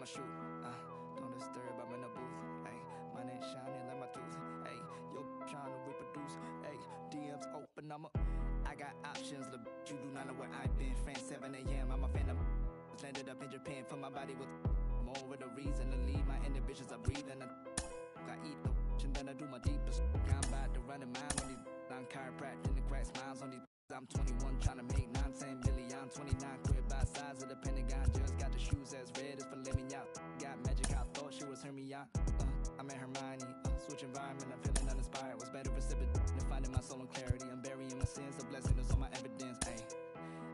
I'ma shoot. Don't disturb, I'm in the booth. Ay, my name shining like my tooth. Ay, yo, trying to reproduce. Ay, DMs open, I got options. Look, you do not know where I've been. France 7 a.m. I'm a fan of. Landed up in Japan for my body with more with a reason to leave. My inhibitions are breathing. I eat the and then I do my deepest. I'm about to run a mile on these. I'm chiropractic and crack smiles on these. I'm 21 trying to make 9-10 million. I'm 29 quit by size of the Pentagon. Just got the shoes as red as filet mignon. Got magic, I thought she was Hermione. I'm at Hermione. Switch environment, I'm feeling uninspired. Was better precipitate than finding my soul in clarity. I'm burying my sins, the blessing is on my evidence. Ay,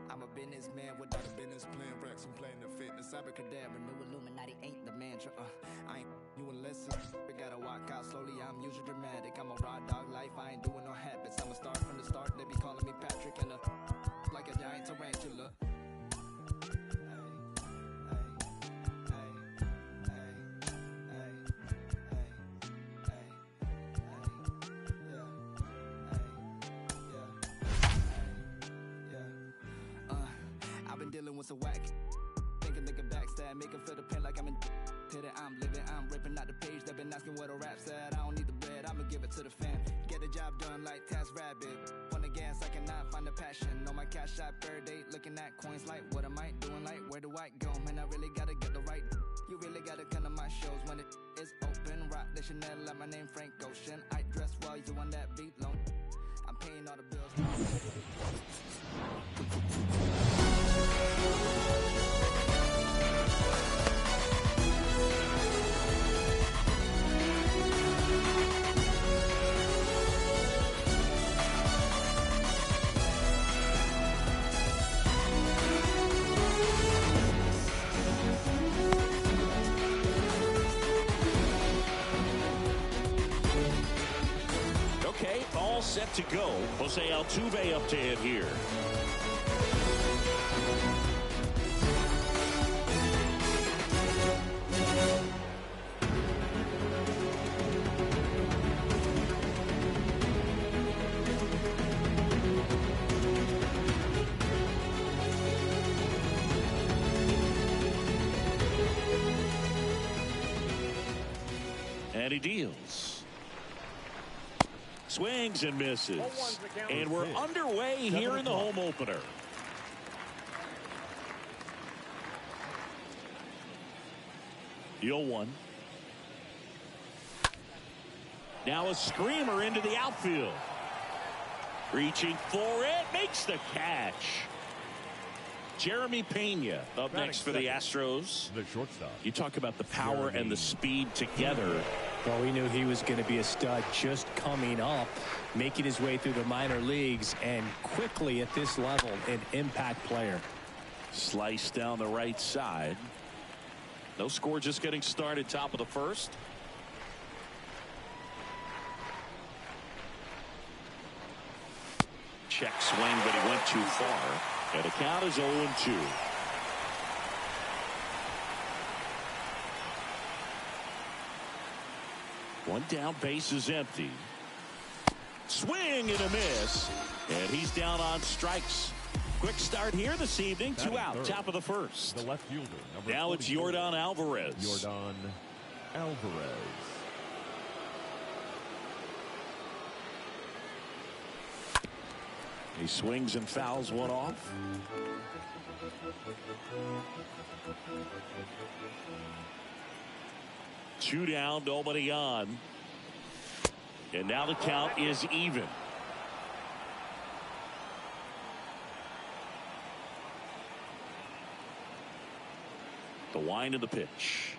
I'm a businessman without a business plan. Rex, I'm playing the fitness. Abracadabra, new Illuminati ain't the mantra. I ain't you and listen. I gotta walk out slowly, I'm usually dramatic. I'm a raw dog life, I ain't doing no habits. I'ma start from the start, they be calling me Patrick. And like a giant tarantula. I've been dealing with some whack. Thinking they can backstab, make him feel the pain like I'm in to that I'm living. I'm ripping out the page. They've been asking what a rap said. I don't need the bread, I'ma give it to the fam. Get the job done like Task Rabbit. On the gas, I cannot find the passion. On my cash shop, third date, looking at coins like, what am I doing? Like, where do I go? Man, I really gotta get the right. You really gotta come to my shows when it is open. Rock the Chanel, like my name Frank Ocean. I dress well, you on that beat low. I'm paying all the bills. Okay, all set to go. Jose Altuve up to hit here. And he deals. Swings and misses. And we're underway here in the home opener. The 0-1. Now a screamer into the outfield. Reaching for it. Makes the catch. Jeremy Pena up next for the Astros. The shortstop. You talk about the power and the speed together. Well, we knew he was going to be a stud just coming up, making his way through the minor leagues, and quickly at this level, an impact player. Slice down the right side. No score, just getting started, top of the first. Check swing, but he went too far. And the count is 0-2. One down, base is empty. Swing and a miss. And he's down on strikes. Quick start here this evening. 2 out, third. Top of the first. The left fielder. Now it's Yordan Alvarez. Yordan Alvarez. He swings and fouls one off. Two down, nobody on. And now the count is even. The wind of the pitch.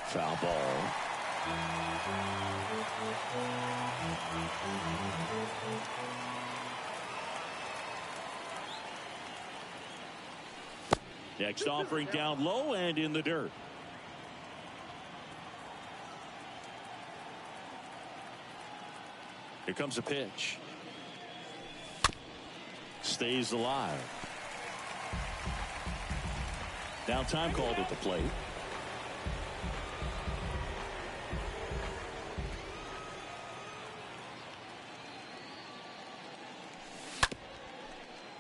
Foul ball. Next offering down low and in the dirt. Here comes a pitch. Stays alive. Now time called at the plate.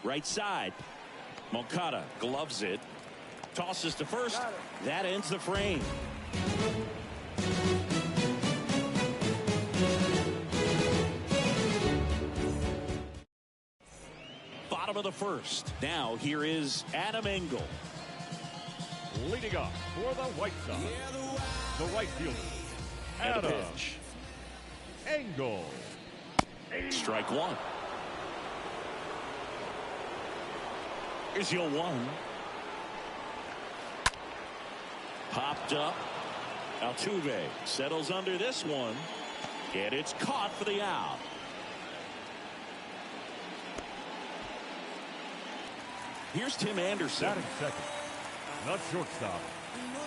Right side. Moncada gloves it. tosses to first. That ends the frame. Bottom of the first. Now here is Adam Engel. Leading up for the White Sox, the right fielder, Adam Engel. Strike one. Here's your one. Popped up. Altuve settles under this one. And it's caught for the out. Here's Tim Anderson. Batting second, the shortstop,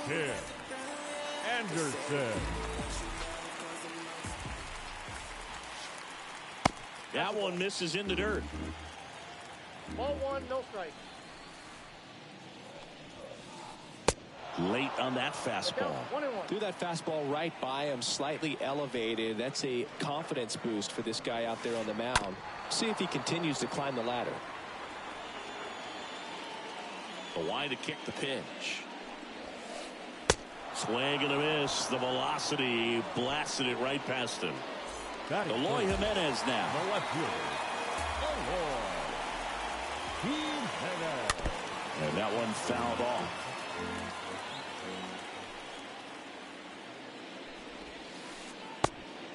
Tim Anderson. That one misses in the dirt. Ball one, no strike. Late on that fastball. 1-1. Threw that fastball right by him, slightly elevated. That's a confidence boost for this guy out there on the mound. See if he continues to climb the ladder. A wide to kick the pitch. Swing and a miss. The velocity blasted it right past him. Eloy Jimenez now. The left fielder, Eloy Jimenez. And that one fouled off.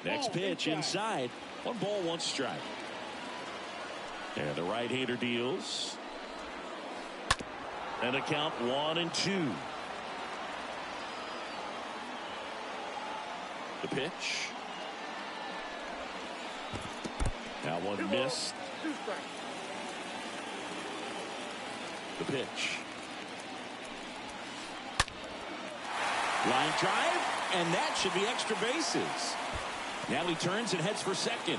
Next pitch inside. 1 ball, 1 strike. And the right-hander deals. And a count 1-2. The pitch. That one missed. 2 strikes. The pitch. Line drive, and that should be extra bases. Now he turns and heads for second.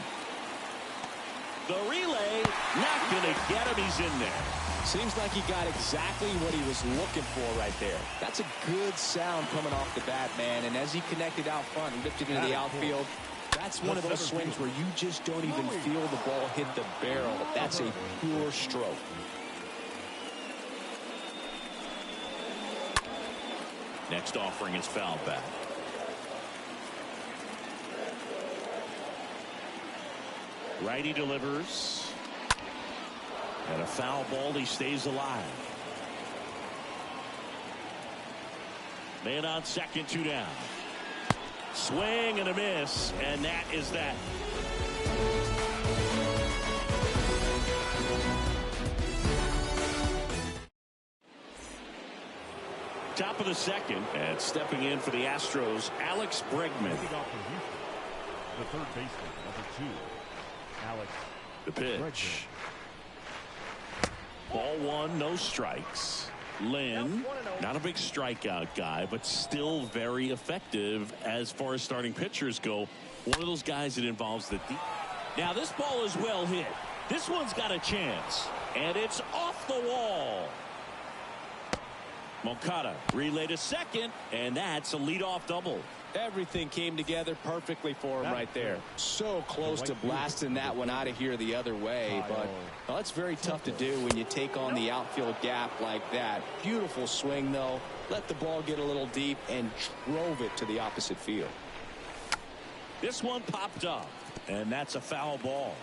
The relay, not going to get him. He's in there. Seems like he got exactly what he was looking for right there. That's a good sound coming off the bat, man. And as he connected out front and lifted into the outfield, that's one of those swings where you just don't even feel the ball hit the barrel. That's a pure stroke. Next offering is fouled back. Righty delivers. And a foul ball. He stays alive. Man on second, 2 down. Swing and a miss. And that is that. Top of the second. And stepping in for the Astros, Alex Bregman. Leading off for Houston, the third baseman, number 2, Alex. The pitch. Ball 1, no strikes. Lynn, not a big strikeout guy, but still very effective as far as starting pitchers go. One of those guys that involves the deep. Now this ball is well hit. This one's got a chance. And it's off the wall. Moncada relay to second, and that's a leadoff double. Everything came together perfectly for him right there. So close to blasting that one out of here the other way, but well, it's very tough to do when you take on the outfield gap like that. Beautiful swing, though. Let the ball get a little deep and drove it to the opposite field. This one popped up, and that's a foul ball.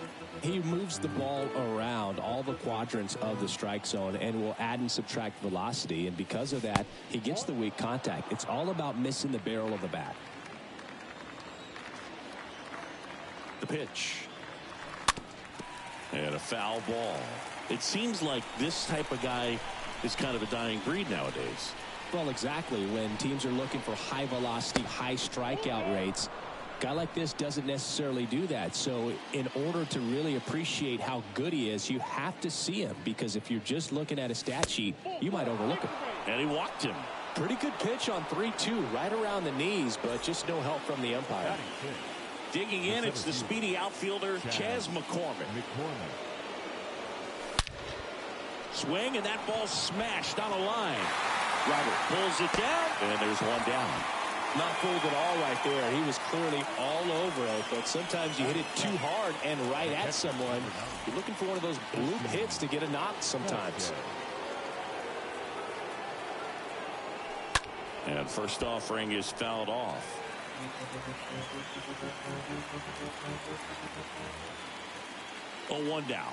He moves the ball around all the quadrants of the strike zone and will add and subtract velocity, and because of that, he gets the weak contact. It's all about missing the barrel of the bat. The pitch. And a foul ball. It seems like this type of guy is kind of a dying breed nowadays. Well, exactly. When teams are looking for high velocity, high strikeout rates, a guy like this doesn't necessarily do that. So in order to really appreciate how good he is, you have to see him, because if you're just looking at a stat sheet, you might overlook him. And he walked him. Pretty good pitch on 3-2, right around the knees, but just no help from the umpire. Digging in, it's the speedy outfielder, Chas McCormick. Swing, and that ball smashed on a line. Robert pulls it down, and there's one down. Not fooled at all right there. He was clearly all over it, but sometimes you hit it too hard and right at someone. You're looking for one of those bloop hits to get a knock sometimes. And first offering is fouled off. Oh, 1 down.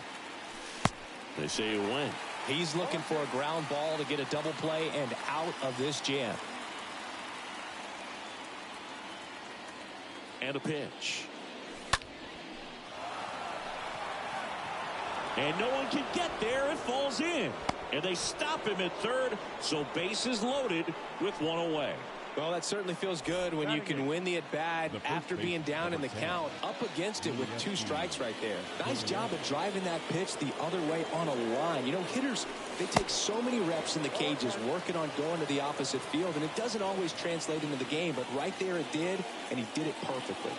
They say a win. He's looking for a ground ball to get a double play and out of this jam. And a pitch. And no one can get there. It falls in. And they stop him at third, so bases loaded with 1 away. Well, that certainly feels good when you can win the at-bat after being down in the count, up against it with 2 strikes right there. Nice job of driving that pitch the other way on a line. You know, hitters, they take so many reps in the cages working on going to the opposite field, and it doesn't always translate into the game, but right there it did, and he did it perfectly.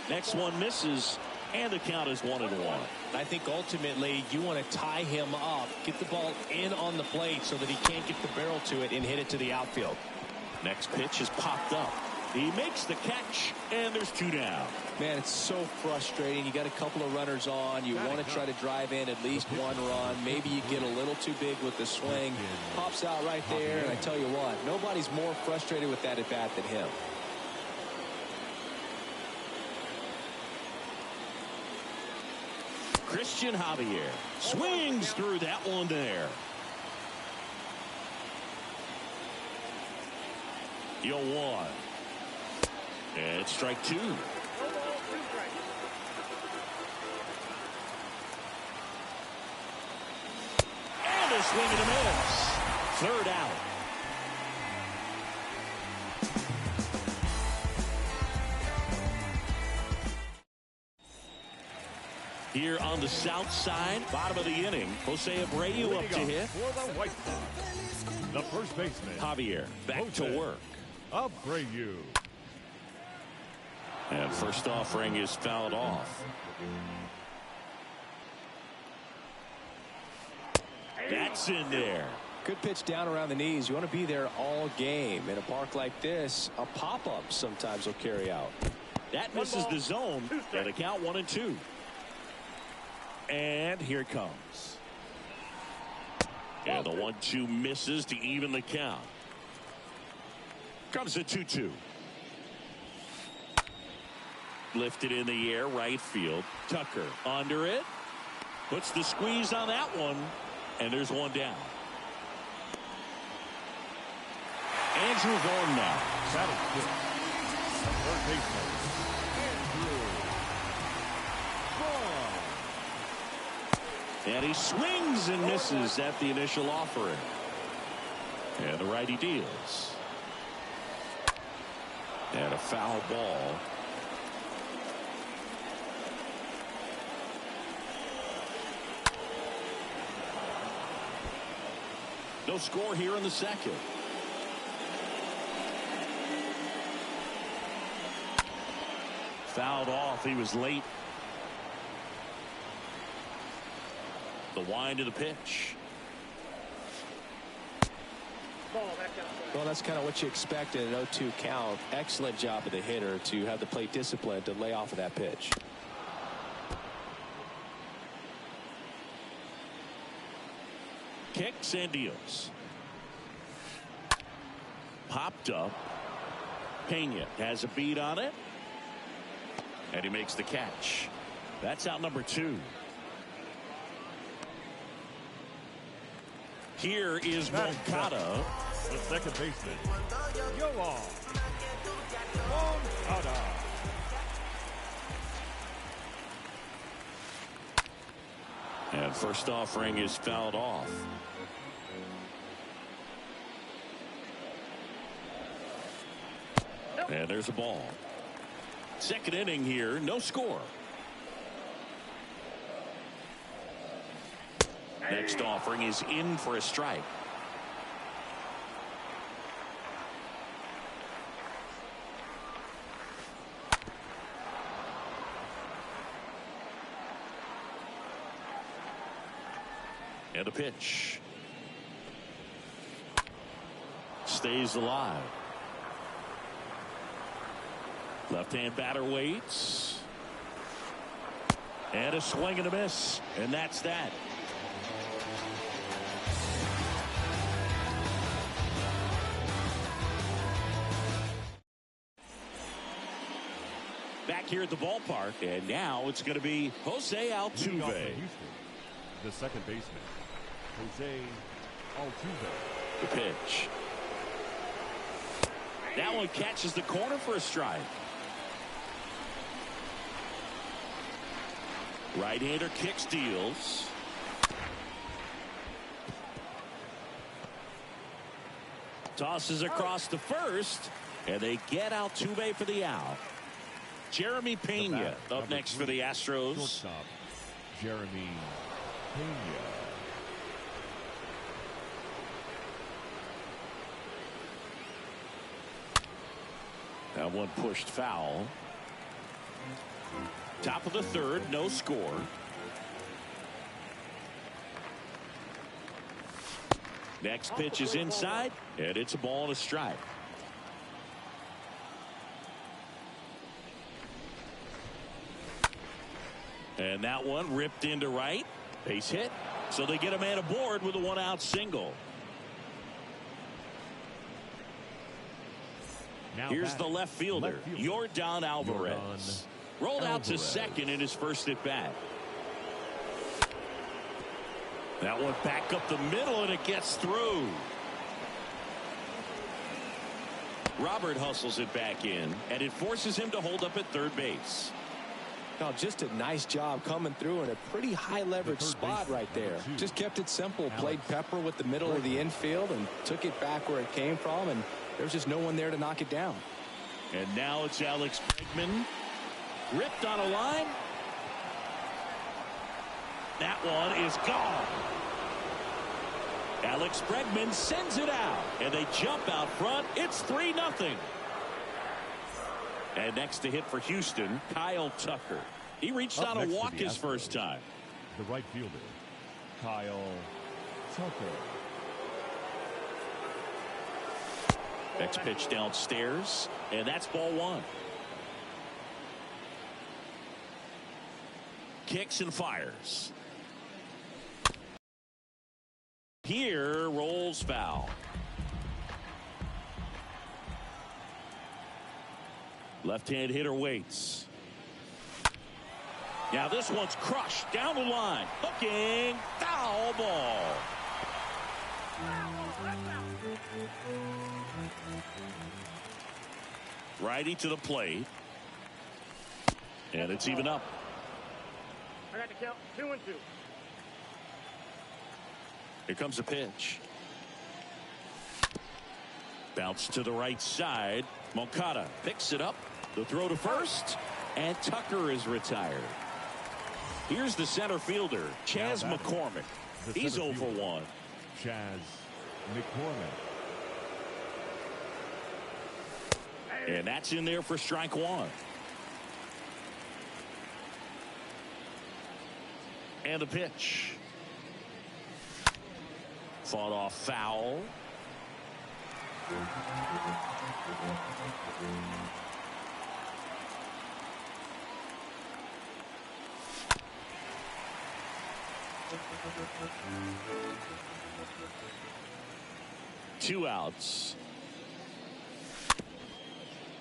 Next one misses, and the count is 1-1. I think ultimately you want to tie him up, get the ball in on the plate so that he can't get the barrel to it and hit it to the outfield. Next pitch is popped up. He makes the catch, and there's 2 down. Man, it's so frustrating. You got a couple of runners on. You want to try to drive in at least 1 run. Maybe you get a little too big with the swing. Pops out right there, and I tell you what, nobody's more frustrated with that at bat than him. Christian Javier swings through that one there. Yo, 1. And strike 2. And a swing and a miss. 3rd out. Here on the south side, bottom of the inning, Jose Abreu up to hit. For the White Sox, the first baseman, Javier back to work. Abreu. And first offering is fouled off. That's in there. Good pitch down around the knees. You want to be there all game. In a park like this, a pop-up sometimes will carry out. That misses the zone. And a count 1-2. And here it comes. And the 1-2 misses to even the count. Comes a 2-2. Lifted in the air, right field. Tucker under it. Puts the squeeze on that one. And there's 1 down. Andrew Vaughn now. Batting fifth, the third baseman, Andrew Vaughn. And he swings and misses at the initial offering. And the righty deals. And a foul ball. No score here in the second. Fouled off. He was late. The wind of the pitch. Well, that's kind of what you expect in an 0-2 count. Excellent job of the hitter to have the plate discipline to lay off of that pitch. Kicks and deals. Popped up. Pena has a beat on it. And he makes the catch. That's out number 2. Here is Moncada. The second baseman, Yoan Moncada. And first offering is fouled off. And there's a ball. Second inning here, no score. Next offering is in for a strike. And a pitch. Stays alive. Left-hand batter waits. And a swing and a miss. And that's that. back here at the ballpark. And now it's going to be Jose Altuve. The second baseman, Jose Altuve. The pitch. That one catches the corner for a strike. Right-hander kick steals. Tosses across the first, and they get Altuve for the out. Jeremy Pena up next for the Astros. Shortstop, Jeremy Pena. That one pushed foul. Top of the third, no score. Next pitch is inside, and it's a ball and a strike. And that one ripped into right. Base hit. So they get a man aboard with a one-out single. Now here's the left fielder, Yordan Alvarez. Rolled out to second in his first at bat. That one back up the middle, and it gets through. Robert hustles it back in, and it forces him to hold up at third base. Now, just a nice job coming through in a pretty high leverage spot right there. Just kept it simple, played pepper with the middle of the infield and took it back where it came from, and there's just no one there to knock it down. And now it's Alex Bregman. Ripped on a line. That one is gone. Alex Bregman sends it out, and they jump out front. It's 3-0. And next to hit for Houston, Kyle Tucker. He reached out a walk his first time. The right fielder, Kyle Tucker. Next pitch downstairs, and that's ball one. Kicks and fires. Here rolls foul. Left-hand hitter waits. Now this one's crushed down the line. Hooking, foul ball. Righty to the plate. And it's even up. I got to count 2-2. Here comes a pitch. Bounce to the right side. Moncada picks it up. The throw to first. And Tucker is retired. Here's the center fielder, Chas McCormick. He's 0 for 1. Chas McCormick. And that's in there for strike one. And the pitch. Fought off foul. Two outs.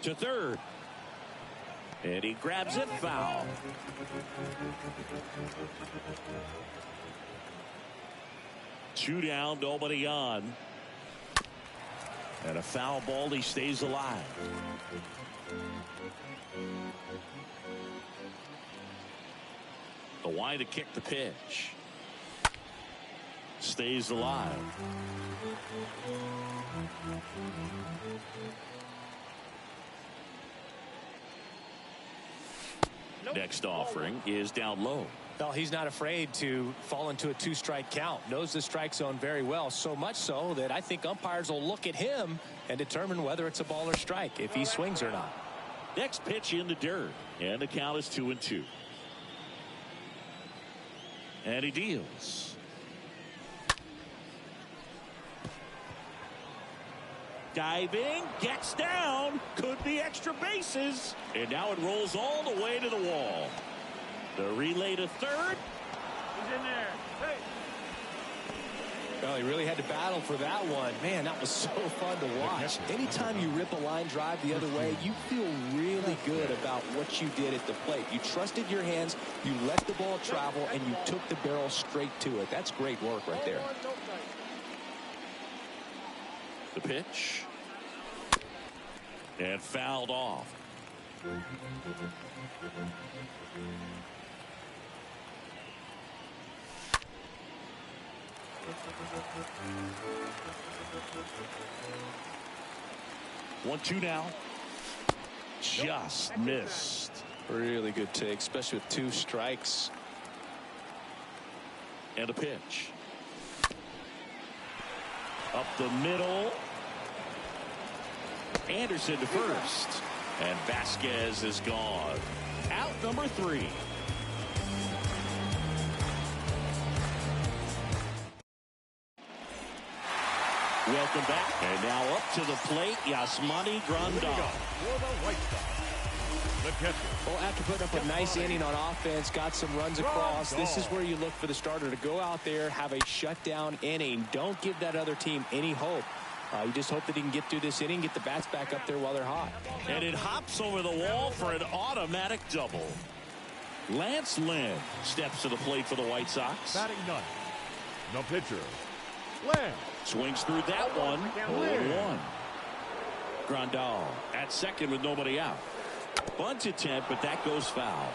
To third. And he grabs it, foul. Two down, nobody on. And a foul ball, he stays alive. The wide to kick the pitch. Stays alive. Next offering is down low. Well, he's not afraid to fall into a two-strike count. Knows the strike zone very well, so much so that I think umpires will look at him and determine whether it's a ball or strike, if he swings or not. Next pitch in the dirt, and the count is 2-2. And he deals. Diving, gets down, could be extra bases, and now it rolls all the way to the wall. The relay to third. He's in there. Hey. Well, he really had to battle for that one. Man, that was so fun to watch. Anytime you rip a line drive the other way, you feel really good about what you did at the plate. You trusted your hands, you let the ball travel, and you took the barrel straight to it. That's great work right there. The pitch. And fouled off. One, two now. Just missed. Really good take, especially with 2 strikes. And a pitch. Up the middle. Anderson to first. And Vasquez is gone. Out number 3. Welcome back. And now up to the plate, Yasmani Grandal. For the White Sox, the catcher. Well, after putting up a nice inning on offense, got some runs across, this is where you look for the starter to go out there, have a shutdown inning. Don't give that other team any hope. You just hope that he can get through this inning, get the bats back up there while they're hot. And it hops over the wall for an automatic double. Lance Lynn steps to the plate for the White Sox. Batting 9th, the pitcher, Lance. Swings through that one. 0-1. Grandal at second with nobody out. Bunt attempt, but that goes foul.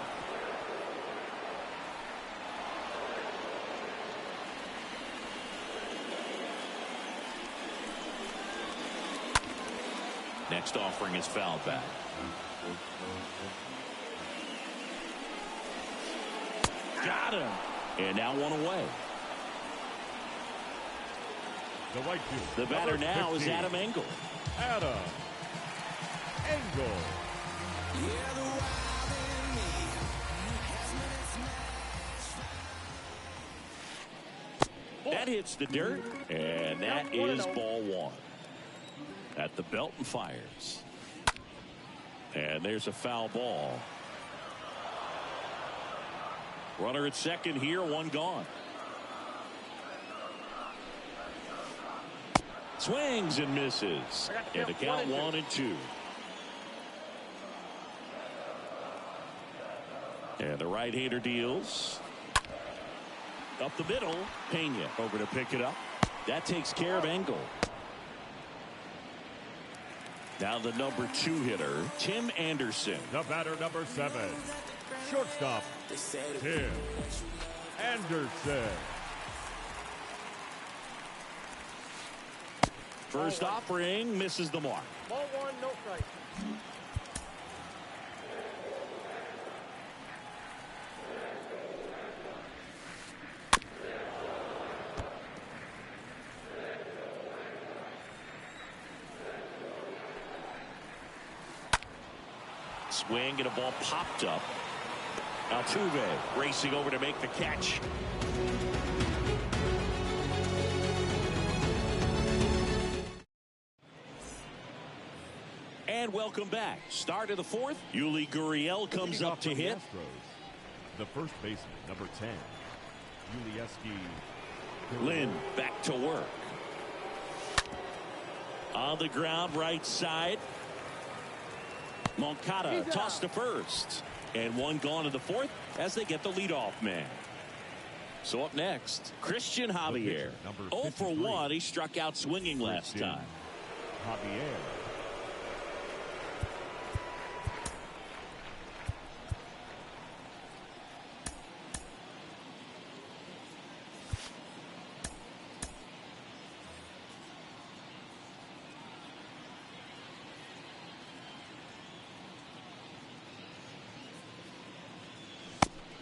Next offering is fouled back. Got him. And now one away. The right field. The batter now 15. Is Adam Engel. Adam Engel. That hits the dirt, and that is ball 1. At the belt and fires. And there's a foul ball. Runner at second here, one gone. Swings and misses. And the count 1-2. And the right-hander deals. Up the middle. Pena over to pick it up. That takes care of Engel. Now the number 2 hitter, Tim Anderson. The batter, number 7, shortstop, Tim Anderson. First offering misses the mark. Ball 1, no strike. Swing and a ball popped up. Altuve racing over to make the catch. And welcome back. Start of the 4th. Yuli Gurriel comes up to hit. The first baseman, number 10, Yuli Lynn back to work. On the ground, right side. Moncada tossed to first. And one gone in the 4th as they get the leadoff man. So up next, Christian Javier. 0 for 1. He struck out swinging last time. Javier.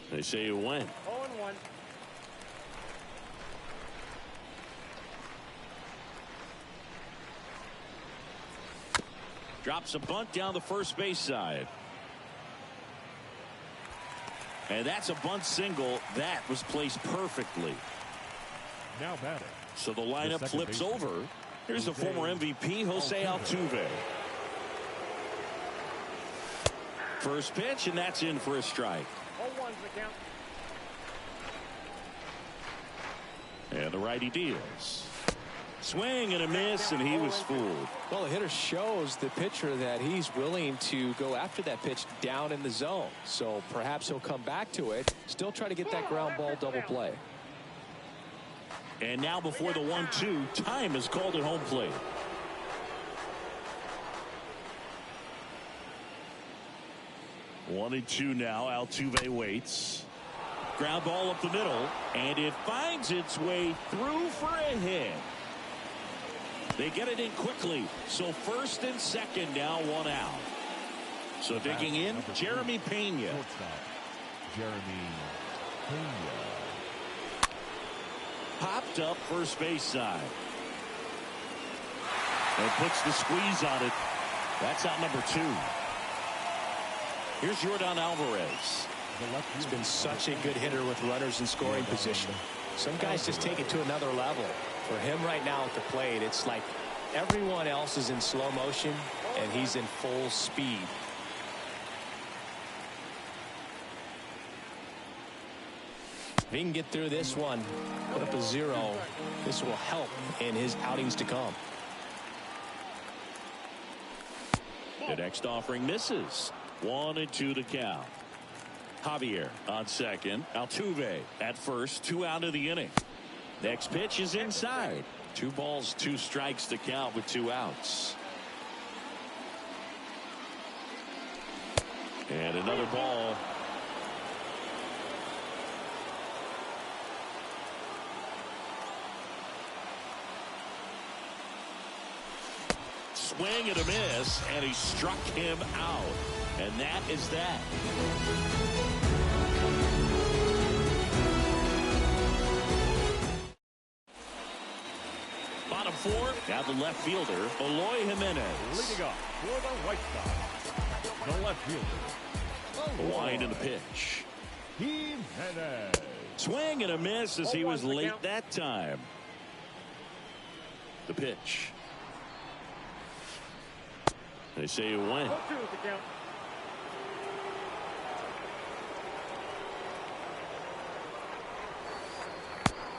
They say you win. 0-1. Drops a bunt down the first base side. And that's a bunt single. That was placed perfectly. Now batting. So the lineup flips over. Here's the former MVP, Jose Altuve. First pitch, and that's in for a strike. 0-1's the count. And the righty deals. Swing and a miss, and he was fooled. Well, the hitter shows the pitcher that he's willing to go after that pitch down in the zone. So perhaps he'll come back to it, still try to get that ground ball double play. And now before the 1-2, time is called at home plate. One and two now. Altuve waits. Ground ball up the middle, and it finds its way through for a hit. They get it in quickly. So first and second now, one out. So digging in, Jeremy Pena. Popped up first base side. And puts the squeeze on it. That's out number 2. Here's Yordan Alvarez. He's been such a good hitter with runners in scoring position. Some guys just take it to another level. For him right now at the plate, it's like everyone else is in slow motion and he's in full speed. If he can get through this one, put up a 0, this will help in his outings to come. The next offering misses. 1-2 to count. Javier on second. Altuve at first. 2 out of the inning. Next pitch is inside. 2 balls, 2 strikes to count with 2 outs. And another ball. Swing and a miss, and he struck him out. And that is that. Bottom 4, now the left fielder, Eloy Jimenez. Leading up for the White Sox, the left fielder. The wind and the pitch. Jimenez. Swing and a miss as he was late that time. The pitch. They say you win.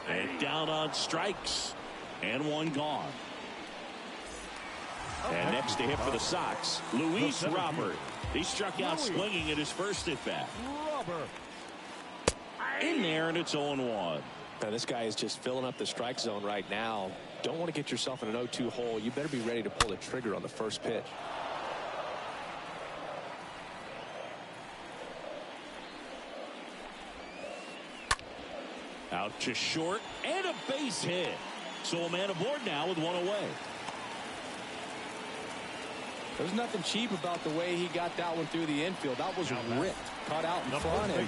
And down on strikes. And 1 gone. And next to hit for the Sox, Luis Robert. He struck out swinging at his first at bat. In there, and it's 0-1. Now, this guy is just filling up the strike zone right now. Don't want to get yourself in an 0-2 hole. You better be ready to pull the trigger on the first pitch. Out to short, and a base hit. So a man aboard now with 1 away. There's nothing cheap about the way he got that one through the infield. That was ripped, caught out in front, and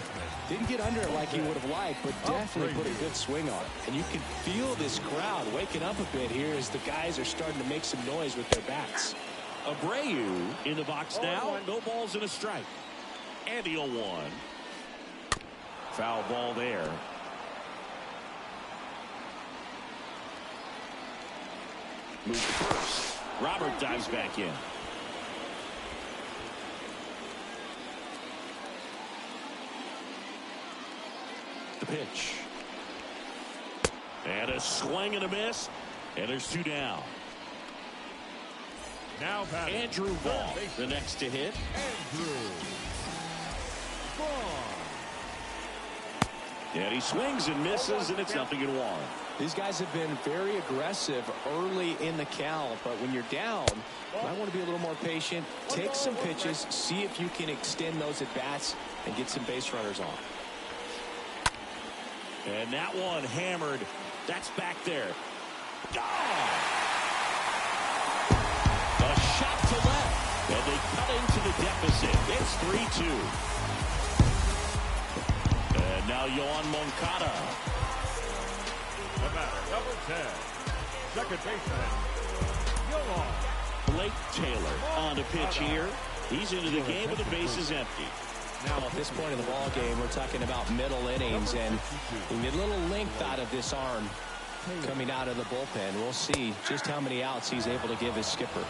didn't get under it like he would have liked, but definitely put a good swing on it. And you can feel this crowd waking up a bit here as the guys are starting to make some noise with their bats. Abreu in the box now. No balls and a strike. And the 0-1. Foul ball there. Move to first. Robert dives back in. The pitch. And a swing and a miss. And there's 2 down. Now Andrew Vaughn, the next to hit. Andrew Vaughn. And he swings and misses, and it's 0-1. These guys have been very aggressive early in the count, but when you're down, you might want to be a little more patient, take some pitches, see if you can extend those at-bats and get some base runners on. And that one hammered. That's back there. Gone! A shot to left, and they cut into the deficit. It's 3-2. And now Yoan Moncada. The batter, number 10, second baseman, Yoan. Blake Taylor on to pitch here. He's into the game with the bases empty. Now at this point in the ball game, we're talking about middle innings, and we get a little length out of this arm coming out of the bullpen. We'll see just how many outs he's able to give his skipper.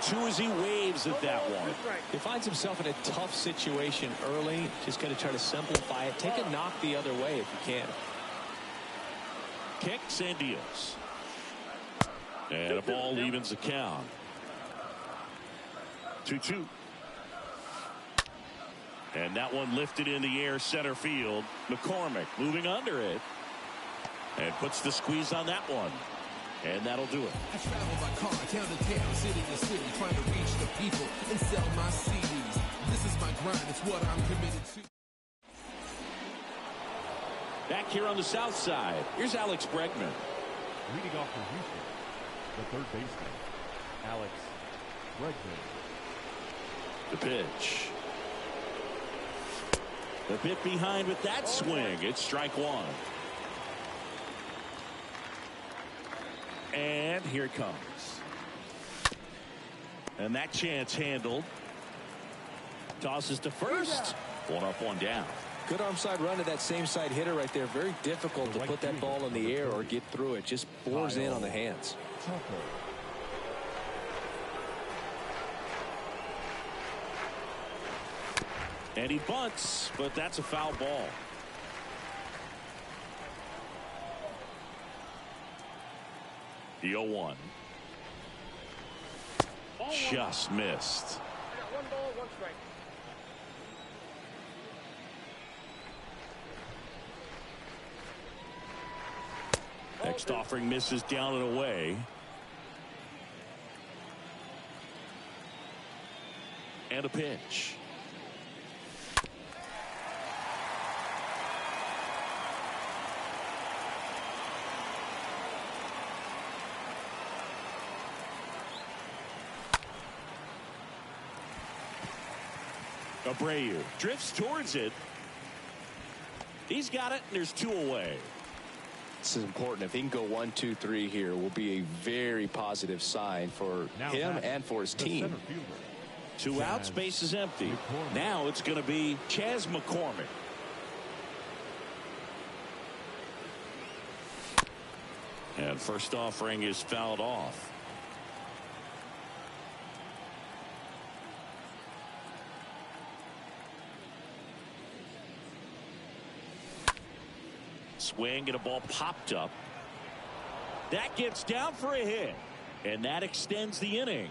1-2 as he waves at that one. He finds himself in a tough situation early. Just going to try to simplify it. Take a knock the other way if you can. Kicks and deals. And a ball evens the count. 2-2. And that one lifted in the air center field. McCormick moving under it. And puts the squeeze on that one. And that'll do it. I travel by car, town to town, city to city, trying to reach the people and sell my CDs. This is my grind, it's what I'm committed to. Back here on the south side, here's Alex Bregman. Leading off for Houston, the third baseman, Alex Bregman. The pitch. A bit behind with that swing. It's strike one. And here it comes. And that chance handled. Tosses to first. One up, one down. Good arm side run to that same side hitter right there. Very difficult to put that ball in the air or get through it. Just bores in on the hands. And he bunts, but that's a foul ball. The 0-1. Just missed. One ball, one strike. Next offering misses down and away. And a pitch. Abreu drifts towards it. He's got it, and there's two away. This is important. If he can go 1, 2, 3 here, will be a very positive sign for him and for his team. Two outs, base is empty. Now it's going to be Chas McCormick. And first offering is fouled off. Swing and a ball popped up. That gets down for a hit. And that extends the inning.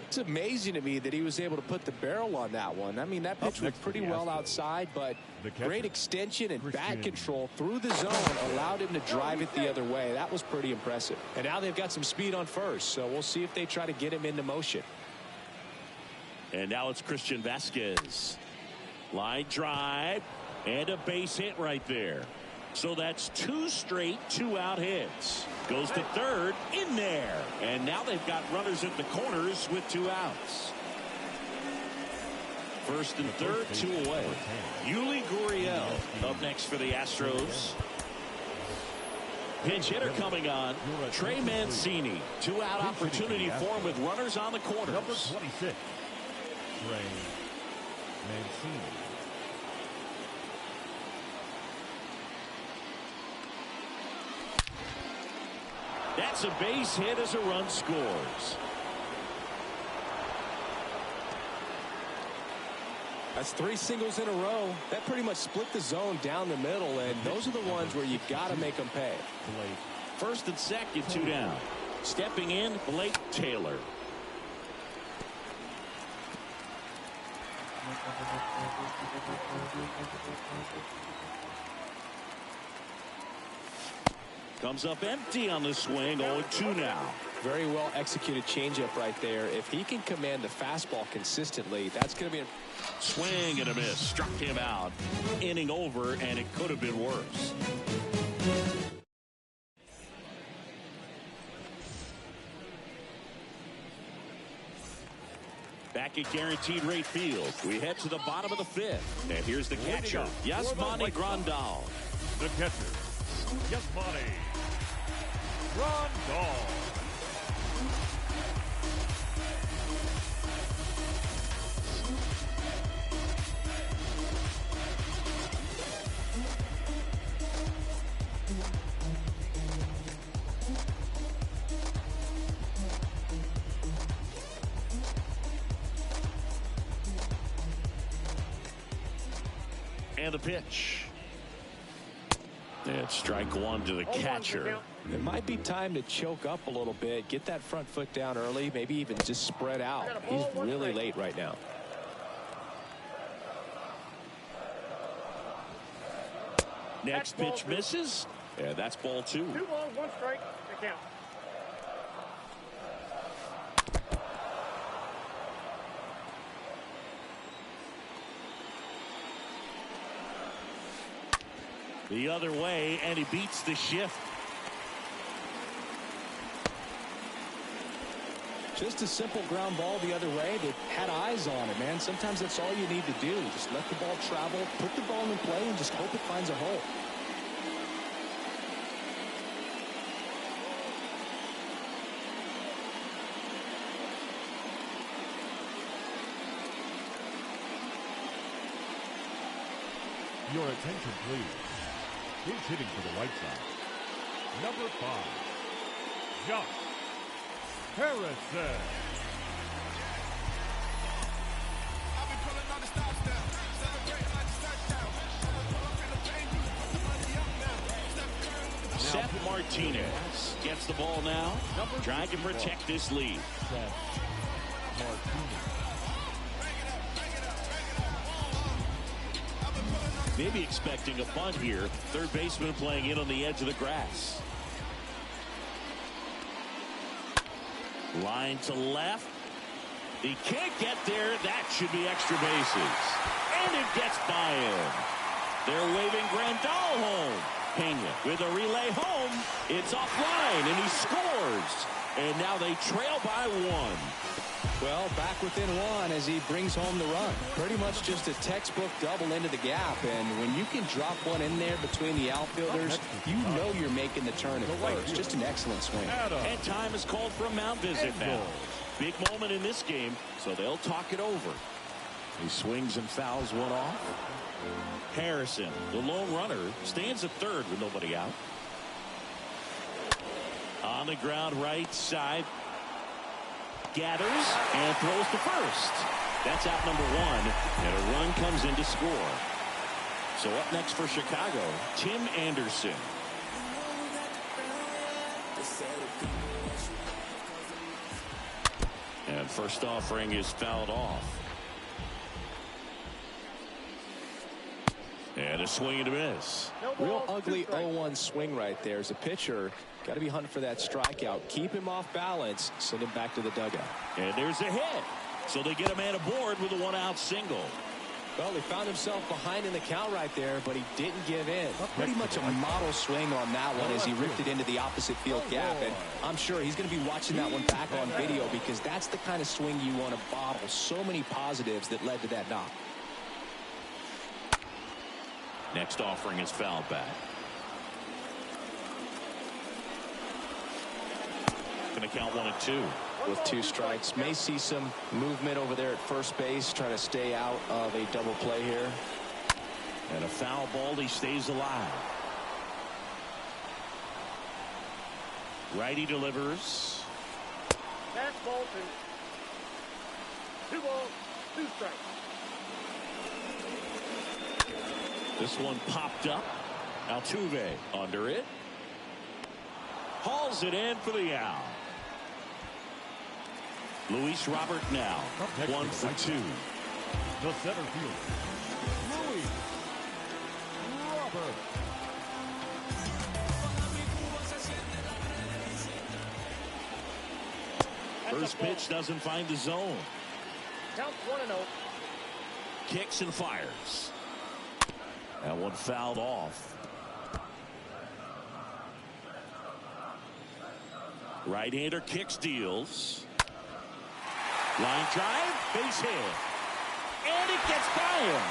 It's amazing to me that he was able to put the barrel on that one. I mean, that pitch was pretty well outside, but great extension and bat control through the zone allowed him to drive it the other way. That was pretty impressive. And now they've got some speed on first, so we'll see if they try to get him into motion. And now it's Christian Vasquez. Line drive. And a base hit right there. So that's two straight two-out hits. Goes to third, in there. And now they've got runners at the corners with two outs. First and third, two away. Yuli Gurriel up next for the Astros. Pinch hitter coming on. Trey Mancini. Two-out opportunity for him with runners on the corners. Number 26, Trey Mancini. That's a base hit as a run scores. That's 3 singles in a row. That pretty much split the zone down the middle, and those are the ones where you got to make them pay. First and second, two down. Stepping in, Blake Taylor. Comes up empty on the swing. 0-2 now. Very well executed changeup right there. If he can command the fastball consistently, that's going to be a swing and a miss. Struck him out. Inning over, and it could have been worse. Back at Guaranteed Rate Field, we head to the bottom of the fifth. And here's the catcher, Yasmani Grandal. The catcher, Yasmani Grandal. And the pitch. And strike one to the catcher. It might be time to choke up a little bit, get that front foot down early, maybe even just spread out. He's really late right now. Next pitch misses. Yeah, that's ball 2. 2 balls, 1 strike. They count. The other way, and he beats the shift. Just a simple ground ball the other way that had eyes on it, man. Sometimes that's all you need to do. Just let the ball travel, put the ball in play, and just hope it finds a hole. Your attention, please. He's hitting for the White Sox. Number 5, Josh Harrison. Seth Martinez gets the ball now, trying to protect this lead. Seth Martinez. Maybe expecting a bunt here. Third baseman playing in on the edge of the grass. Line to left. He can't get there. That should be extra bases. And it gets by him. They're waving Grandal home. Pena with a relay home. It's offline, and he scores. And now they trail by 1. Well, back within 1 as he brings home the run. Pretty much just a textbook double into the gap. And when you can drop one in there between the outfielders, you know you're making the turn at first. Just an excellent swing. And time is called for a mound visit now. Big moment in this game, so they'll talk it over. He swings and fouls one off. Harrison, the lone runner, stands at third with nobody out. On the ground right side. Gathers and throws to first. That's out number 1, and a run comes in to score. So up next for Chicago, Tim Anderson. And first offering is fouled off. And a swing and a miss. Real ugly 0-1 swing right there. As a pitcher, got to be hunting for that strikeout. Keep him off balance. Send him back to the dugout. And there's a hit. So they get a man aboard with a 1-out single. Well, he found himself behind in the count right there, but he didn't give in. Pretty much a model swing on that one as he ripped it into the opposite field gap. And I'm sure he's going to be watching that one back on video because that's the kind of swing you want to bottle. So many positives that led to that knock. Next offering is fouled back. Going to count 1-2. With 2 strikes, may see some movement over there at first base, trying to stay out of a double play here. And a foul ball, he stays alive. Righty delivers. That's ball 2. 2 balls, 2 strikes. This one popped up. Altuve under it. Hauls it in for the out. Luis Robert now. 1 for 2. The center fielder, Luis Robert. First pitch doesn't find the zone. Counts 1-0. Kicks and fires. That one fouled off. Right-hander kicks, deals. Line drive, base hit. And it gets by him.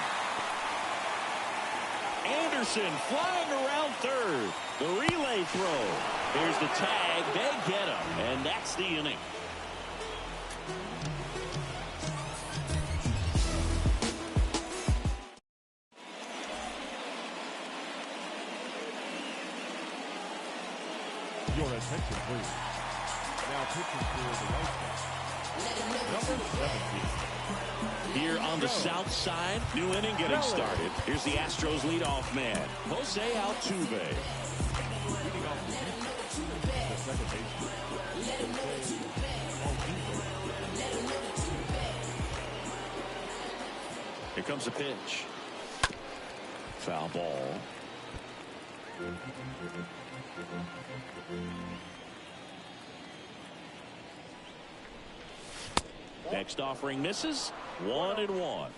Anderson flying around third. The relay throw. Here's the tag. They get him. And that's the inning. Your attention, please. Now pitching for the White Sox, Number 17. Here on the south side, new inning getting started. Here's the Astros leadoff man, Jose Altuve. Leading off the second baseman, Jose Altuve. Here comes a pitch. Foul ball. Next offering misses. 1-1.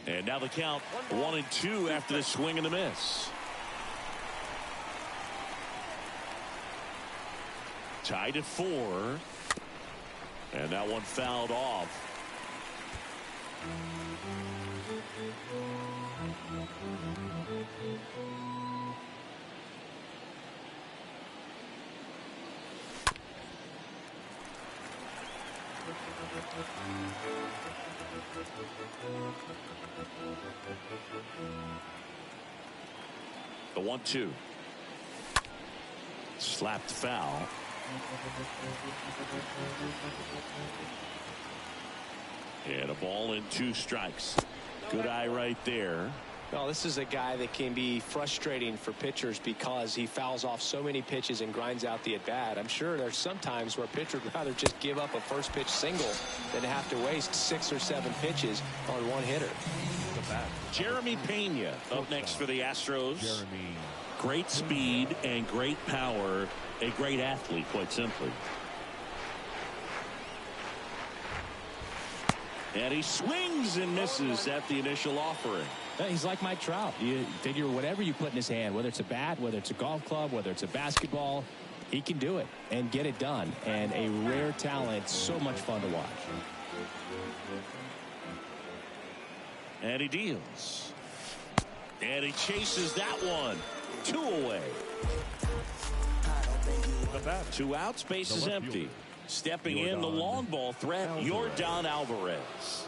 And now the count 1-2 after the swing and the miss. Tied at 4. And that one fouled off. The 1-2. Slapped foul. And a ball and 2 strikes. Good eye right there. Well, this is a guy that can be frustrating for pitchers because he fouls off so many pitches and grinds out the at-bat. I'm sure there's some times where a pitcher would rather just give up a first pitch single than have to waste 6 or 7 pitches on one hitter. Jeremy Pena up next for the Astros. Great speed and great power. A great athlete, quite simply. And he swings and misses at the initial offering. He's like Mike Trout. You figure whatever you put in his hand, whether it's a bat, whether it's a golf club, whether it's a basketball, he can do it and get it done. And a rare talent, so much fun to watch. And he deals. And he chases that one. 2 away. 2 outs, base is empty. Stepping in the long ball threat, Yordan Alvarez.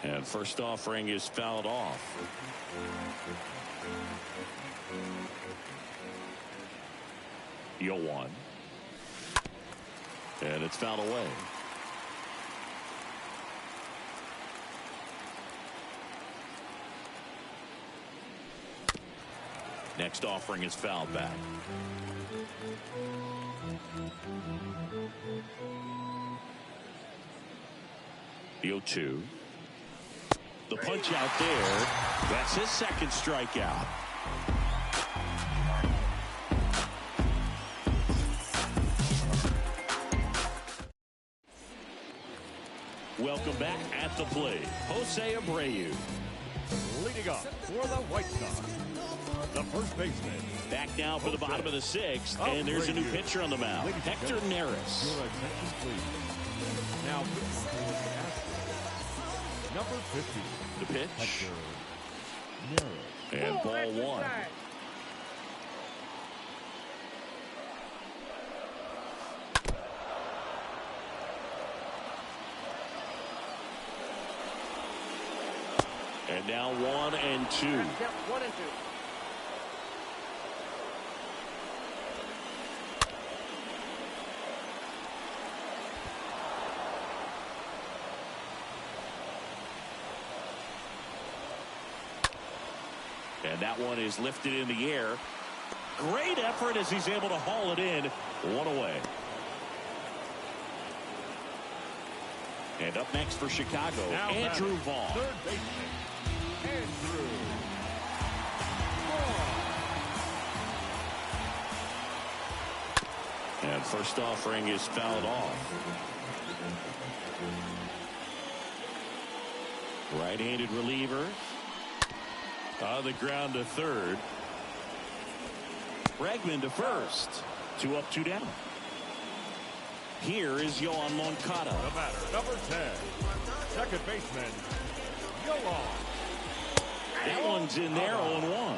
And first offering is fouled off. Yoan. And it's fouled away. Next offering is fouled back. The 0-2. The punch out there. That's his second strikeout. Welcome back at the plate, Jose Abreu. Leading up for the White Sox, the first baseman. Back now for the bottom of the 6th, and there's a new pitcher on the mound, Hector Neris. Your attention, please. Now, number 50. The pitch. Hector Neris. And ball 1. And now 1 and 2. 1 and 2. And that one is lifted in the air. Great effort as he's able to haul it in. 1 away. And up next for Chicago, now Andrew Vaughn. Third baseman, Andrew Vaughn. And first offering is fouled off. Right-handed reliever. On the ground to third. Bregman to first. 2 up, 2 down. Here is Yoan Moncada. The batter, number 10, second baseman, Yoan. That one's in there, 0-1.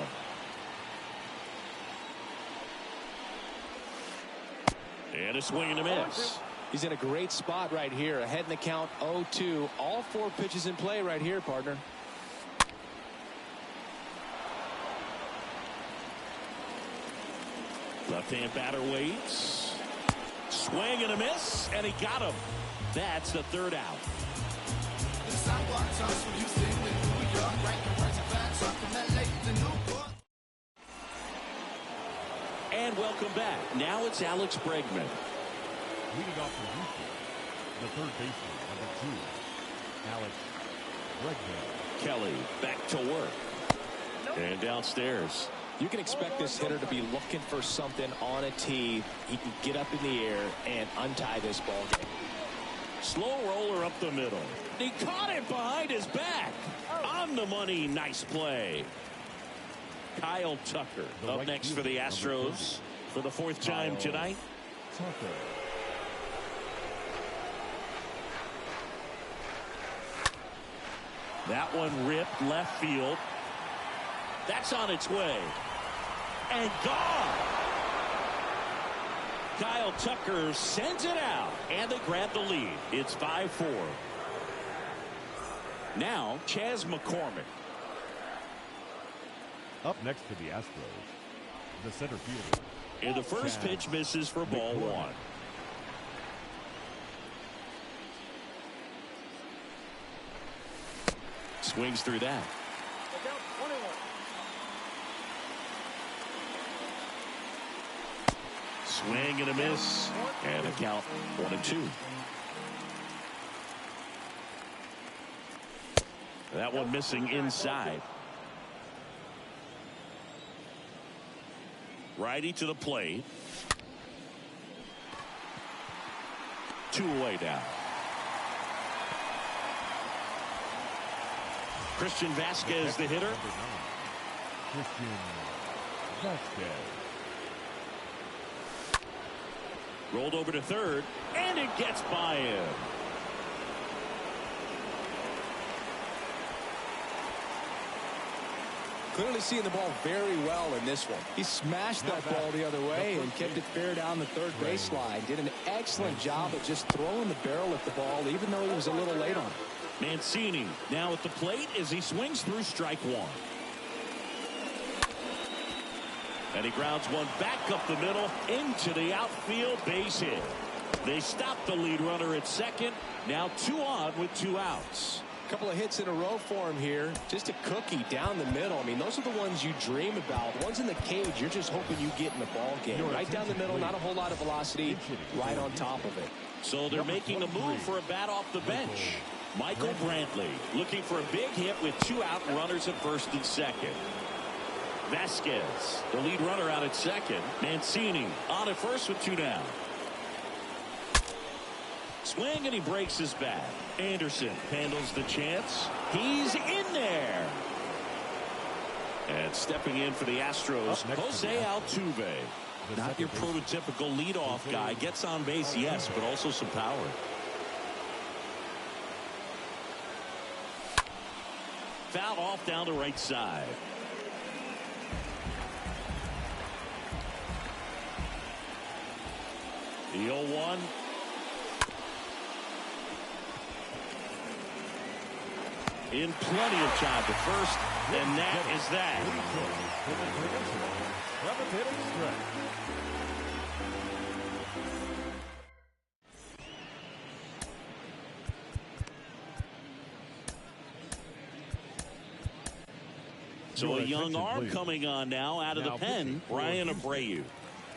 And a swing and a miss. He's in a great spot right here. Ahead in the count 0-2. All 4 pitches in play right here, partner. Left-hand batter waits. Swing and a miss, and he got him. That's the 3rd out. And welcome back. Now it's Alex Bregman. Leading off the Houston, the 3rd baseman, number 2, Alex Bregman. Kelly back to work. And downstairs. You can expect this hitter to be looking for something on a tee. He can get up in the air and untie this ball game. Slow roller up the middle. He caught it behind his back. On the money. Nice play. Kyle Tucker up next for the Astros for the 4th time tonight. Tucker. That one ripped left field. That's on its way. And gone. Kyle Tucker sends it out. And they grab the lead. It's 5-4. Now, Chas McCormick. Up next for the Astros, the center fielder. And the first pitch misses for ball 1. Swings through that. Look out, 21. Swing and a miss. And a count 1-2. That one missing inside. Righty to the plate. 2 away now. Christian Vasquez, the hitter. Christian Vasquez. Rolled over to 3rd, and it gets by him. Clearly seeing the ball very well in this one. He smashed that ball the other way and kept it fair down the 3rd baseline. Did an excellent job of just throwing the barrel at the ball, even though he was a little late on it. Mancini now at the plate as he swings through strike 1. And he grounds one back up the middle into the outfield, base hit. They stop the lead runner at 2nd. Now 2 on with 2 outs. A couple of hits in a row for him here. Just a cookie down the middle. I mean, those are the ones you dream about. The ones in the cage, you're just hoping you get in the ball game. Right down the middle, not a whole lot of velocity, right on top of it. So they're making a move for a bat off the bench. Michael Brantley looking for a big hit with 2 out and runners at 1st and 2nd. Vasquez, the lead runner, out at 2nd. Mancini on at 1st with 2 down. Swing and he breaks his bat. Anderson handles the chance. He's in there. And stepping in for the Astros, Jose Altuve. Not your prototypical leadoff guy. Gets on base, yes, but also some power. Foul off down the right side. The 0-1. In plenty of time to 1st, and that is that. So a young arm coming on now out of the pen, Brian Abreu.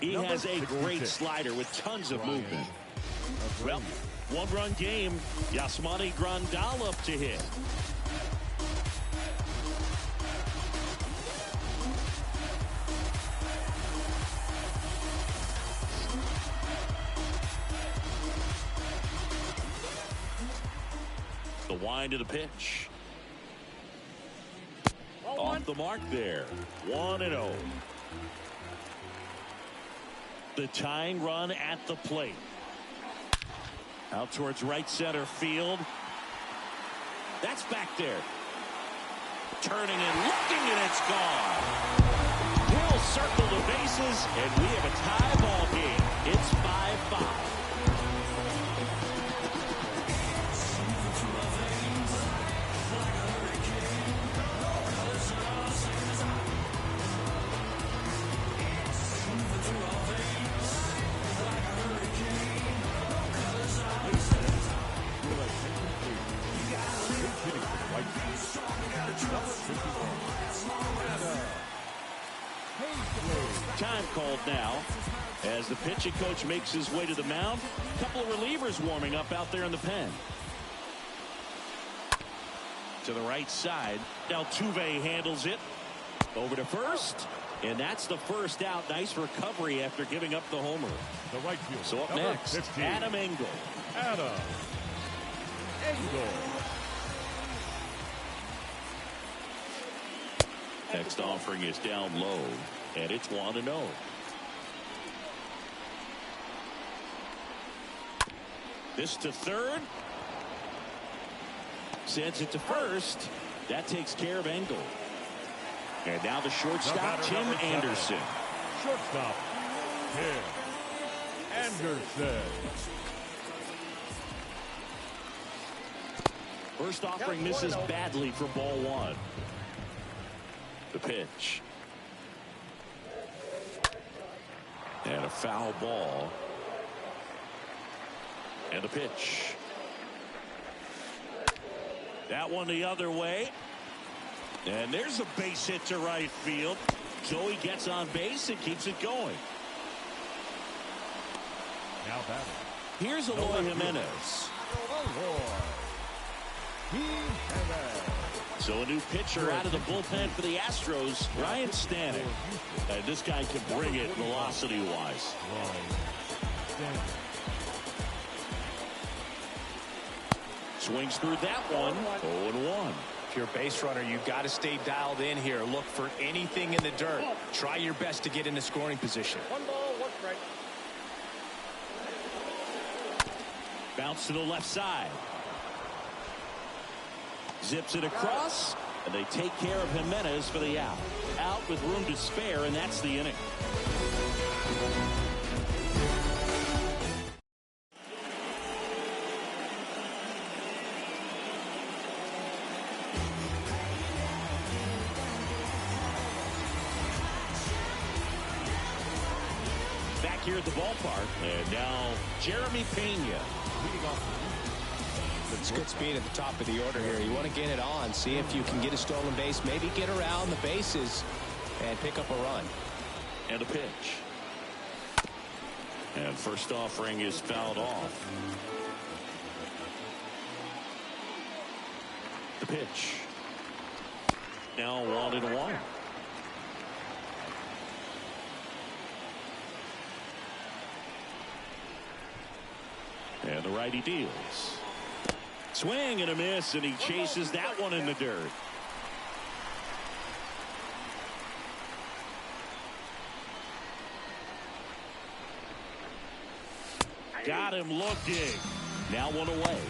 He has a great slider with tons of movement. Well, 1-run game. Yasmani Grandal up to hit. The wind of the pitch. Off the mark there. 1-0. The tying run at the plate. Out towards right center field. That's back there. Turning and looking, and it's gone. He'll circle the bases, and we have a tie ball game. It's 5-5. As the pitching coach makes his way to the mound, a couple of relievers warming up out there in the pen. To the right side. Altuve handles it. Over to first. And that's the first out. Nice recovery after giving up the homer. The right field. So up next, 15. Adam Engel. Adam Engel. Next offering is down low. And it's 1-0. This to third. Sends it to first. That takes care of Engel. And now the shortstop, Tim Anderson. Shortstop, Tim Anderson. First offering misses badly for ball one. The pitch. And a foul ball. And the pitch. That one the other way. And there's a base hit to right field. Joey gets on base and keeps it going. Now batting. Here's Eloy Jimenez. So a new pitcher out of the bullpen for the Astros, Ryan Stanek. And this guy can bring it velocity-wise. Swings through that one. 0-1. If you're a base runner, you've got to stay dialed in here. Look for anything in the dirt. Try your best to get into scoring position. 1 ball, 1 strike. Bounce to the left side. Zips it across, and they take care of Jimenez for the out. Out with room to spare, and that's the inning. Back here at the ballpark, and now Jeremy Pena leading off. It's good speed at the top of the order here. You want to get it on, see if you can get a stolen base, maybe get around the bases and pick up a run. And a pitch. And first offering is fouled off. The pitch. Now 1-1. And the righty deals. Swing and a miss, and he chases that one in the dirt. Got him looking. Now one away.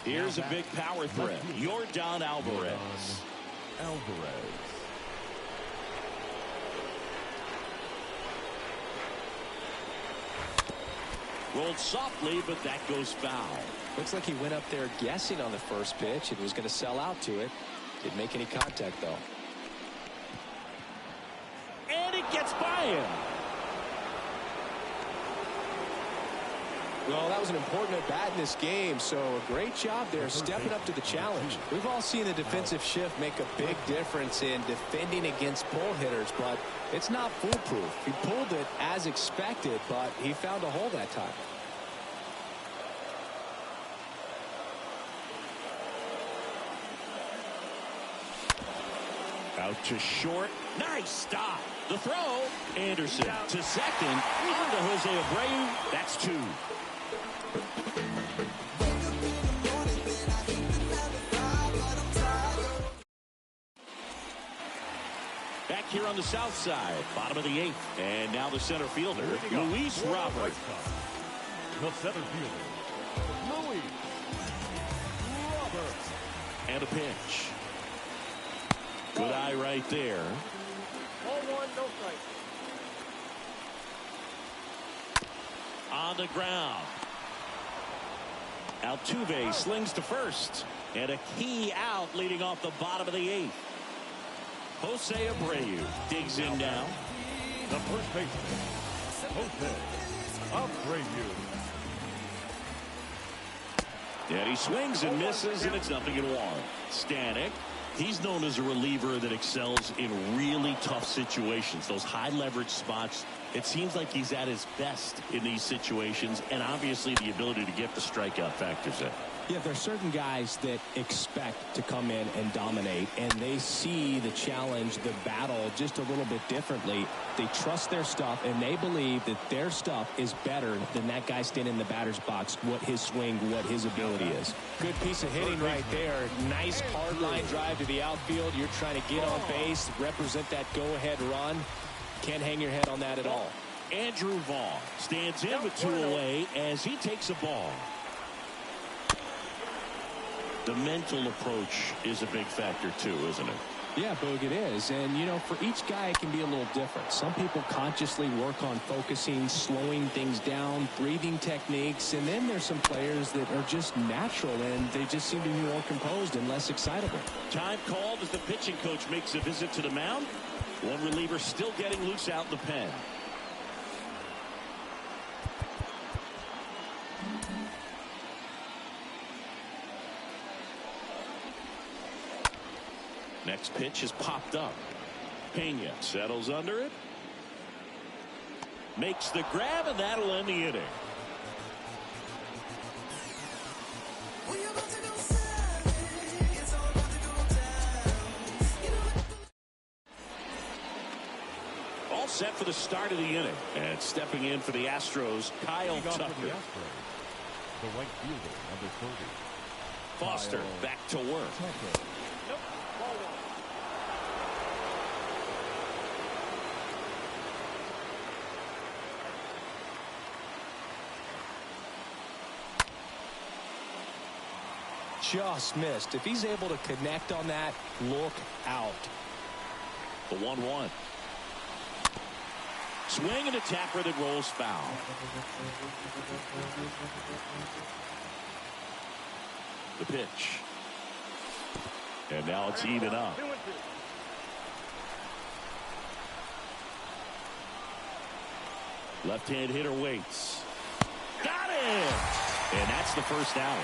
Here's a big power threat. Yordan Alvarez. Rolled softly, but that goes foul. Looks like he went up there guessing on the first pitch and was going to sell out to it. Didn't make any contact, though. And it gets by him. Well, that was an important at-bat in this game, so a great job there stepping up to the challenge. We've all seen the defensive shift make a big difference in defending against pull hitters, but it's not foolproof. He pulled it as expected, but he found a hole that time. Out to short. Nice stop. The throw. Anderson to second. On to Jose Abreu. That's 2. Back here on the south side, bottom of the 8th. And now the center fielder, Luis Robert. The center fielder, Luis Robert. And a pitch. Good eye right there. Ball 1, no strike. On the ground. Altuve slings to first. And a key out leading off the bottom of the 8th. Jose Abreu digs in now. The first baseman, Jose Abreu. And he swings and misses, and it's 0-1. Stanek He's known as a reliever that excels in really tough situations, those high leverage spots. It seems like he's at his best in these situations, and obviously the ability to get the strikeout factors in. Yeah, there are certain guys that expect to come in and dominate, and they see the challenge, the battle, just a little bit differently. They trust their stuff, and they believe that their stuff is better than that guy standing in the batter's box, what his swing, what his ability is. Good piece of hitting right there. Nice hard line drive to the outfield. You're trying to get on base, represent that go-ahead run. Can't hang your head on that at all. Andrew Vaughn stands in with 2 away as he takes a ball. The mental approach is a big factor too, isn't it? Yeah, Boog, it is. And, you know, for each guy, it can be a little different. Some people consciously work on focusing, slowing things down, breathing techniques. And then there's some players that are just natural, and they just seem to be more composed and less excitable. Time called as the pitching coach makes a visit to the mound. One reliever still getting loose out in the pen. Next pitch is popped up. Pena settles under it. Makes the grab, and that'll end the inning. All set for the start of the inning. And stepping in for the Astros, Kyle Tucker. The right fielder, number 30. Foster back to work. Just missed. If he's able to connect on that, look out. The 1-1. Swing and a tapper that rolls foul. The pitch. And now it's even up. Left-hand hitter waits. Got it! And that's the first out.